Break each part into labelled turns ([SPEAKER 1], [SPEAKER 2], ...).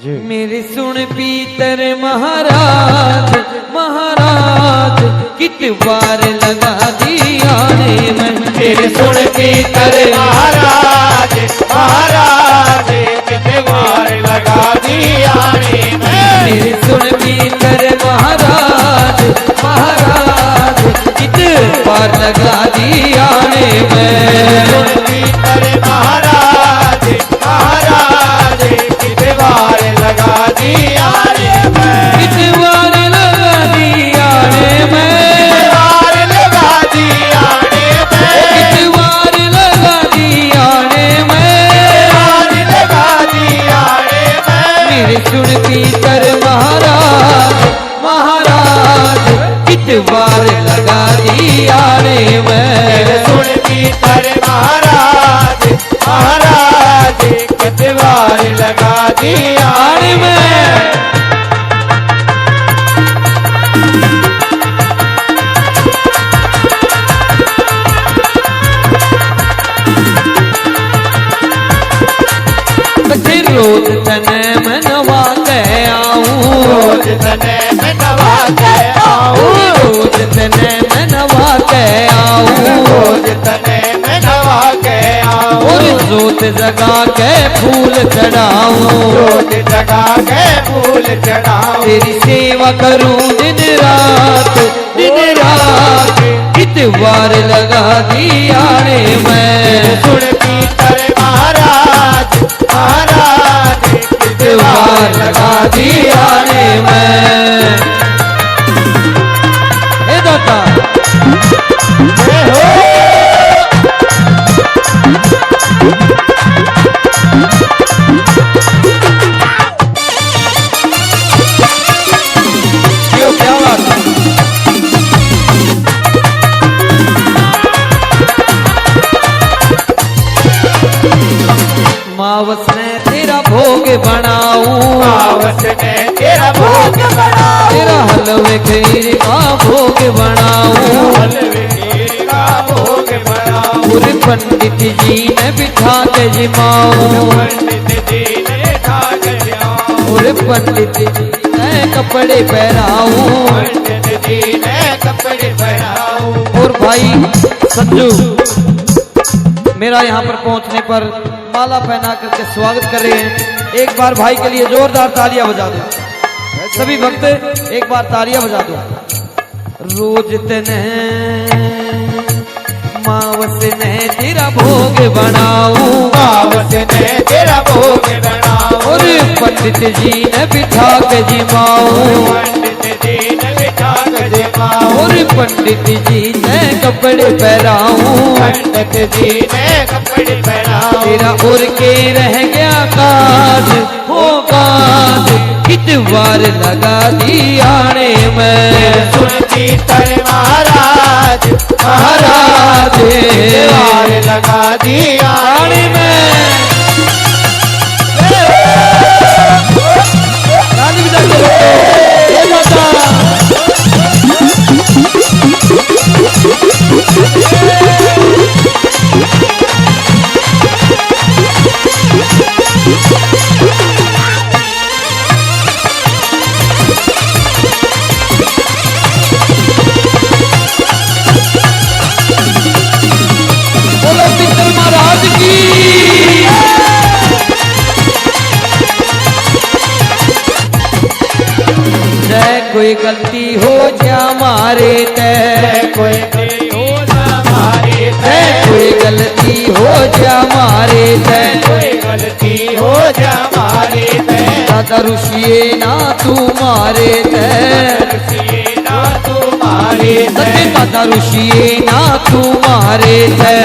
[SPEAKER 1] मेरी सुन पीतर महाराज महाराज कित बार लगा दिया ने मैं।
[SPEAKER 2] मेरे सुन पीतर महाराज महाराज कित बार लगा दिया ने मैं।
[SPEAKER 1] मेरे सुन पीतर महाराज महाराज कित बार लगा दिया ने मैं।
[SPEAKER 2] सुन पीतर महाराज महाराज कित बार लगा दिया ने मैं।
[SPEAKER 1] कित बार लगा दिया ने मैं।
[SPEAKER 2] बार लगा दिया ने मैं।
[SPEAKER 1] कित बार लगा दिया ने मैं।
[SPEAKER 2] बार लगा दिया ने मैं।
[SPEAKER 1] मेरे सुन पीतर महाराज महाराज कित बार लगा दिया ने मैं।
[SPEAKER 2] सुन पीतर महाराज महाराज कित बार लगा दिया ने मैं।
[SPEAKER 1] रोज तने मैं नवा के आऊं।
[SPEAKER 2] रोज तने मैं नवा के आऊं।
[SPEAKER 1] रोज तने मैं नवा के आऊं।
[SPEAKER 2] रोज तने मैं नवा के आऊं।
[SPEAKER 1] और जोत जगा के फूल चढ़ाऊं।
[SPEAKER 2] जोत जगा के फूल चढ़ाऊं।
[SPEAKER 1] तेरी सेवा करूं दिन रात कित बार लगा दिया ने मैं।
[SPEAKER 2] सुन पीतर महाराज महाराज कित बार लगा दिया ने मैं।
[SPEAKER 1] हे दाता
[SPEAKER 2] जय हो।
[SPEAKER 1] क्यों क्या बात है? मावस ने तेरा भोग बनाऊं।
[SPEAKER 2] मावस ने तेरा भोग बनाऊं।
[SPEAKER 1] तेरा हलवे खीर का भोग बनाऊं।
[SPEAKER 2] हलवे खीर का भोग बनाऊं।
[SPEAKER 1] पूरे पंडित जी ने बिठा के जिमाऊं।
[SPEAKER 2] पंडित जी ने खा के जाऊं।
[SPEAKER 1] पूरे पंडित जी ने कपड़े पहनाऊं।
[SPEAKER 2] पंडित जी ने कपड़े पहनाऊं।
[SPEAKER 1] और भाई संजू मेरा यहाँ पर पहुँचने पर माला पहना करके स्वागत कर रहे हैं। एक बार भाई के लिए जोरदार तालियां बजा दो। सभी भक्त एक बार तालियां बजा दो। रोज तने मावस ने तेरा भोग बनाऊं।
[SPEAKER 2] मावस ने तेरा भोग बनाऊं।
[SPEAKER 1] और पंडित जी ने बिठा के जिमाऊं।
[SPEAKER 2] पंडित जी ने बिठा के जिमाऊं।
[SPEAKER 1] और पंडित जी ने कपड़े पहनाऊं।
[SPEAKER 2] पंडित जी ने कपड़े पहनाऊं।
[SPEAKER 1] तेरा और के रह गया काज हो काज कित बार लगा दिया ने मैं।
[SPEAKER 2] सुन पीतर महाराज
[SPEAKER 1] महाराज
[SPEAKER 2] कित बार लगा दिया
[SPEAKER 1] ने मैं। ताली बजा के रखो। ये माता बोलो पीतर महाराज की। जय कोई गलती हो जा मारे तय।
[SPEAKER 2] कोई गलती हो जा मारे
[SPEAKER 1] जय कोई गलती हो जा मारे तय।
[SPEAKER 2] कोई गलती हो जा मारे
[SPEAKER 1] दादा ऋषिए ना तू मारे तय।
[SPEAKER 2] ना तुम्हारे
[SPEAKER 1] दादा ऋषिए ना तू मारे तय।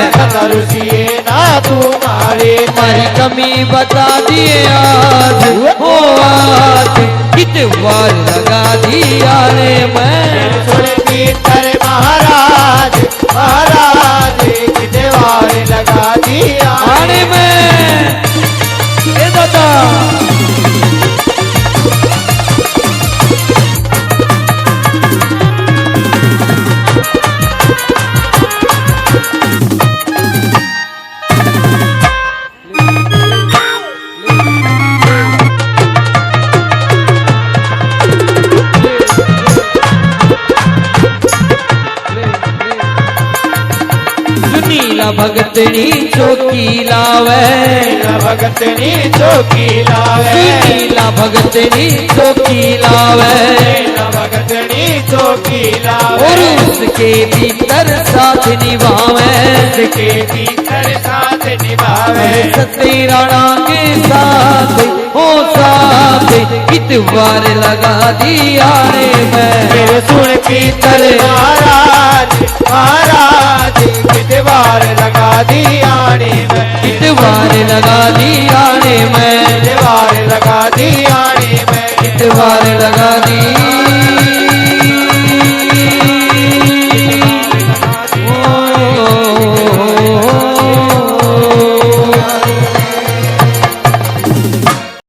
[SPEAKER 2] रुचिए ना तुम्हारे
[SPEAKER 1] हमारी कमी बता दिए आज हो आज कित बार लगा दिया ने मैं।
[SPEAKER 2] सुन पीतर महाराज महाराज कित बार लगा दिया
[SPEAKER 1] आने में ए दादा भगतनी चौकी लावे
[SPEAKER 2] भगतनी चौकी लावे
[SPEAKER 1] नीला भगतनी चौकी लावे
[SPEAKER 2] भगतनी चौकी लावे
[SPEAKER 1] और उसके भीतर साथ निभावे
[SPEAKER 2] उसके भीतर साथ निभावे
[SPEAKER 1] सत्य राणा के साथ हो साथ इतवार लगा दिया रे मैं
[SPEAKER 2] फिर सुन की चल महाराज महाराज कितवार लगा दिया ने मैं
[SPEAKER 1] इतवार लगा दिया रे मैं
[SPEAKER 2] कितवार लगा दी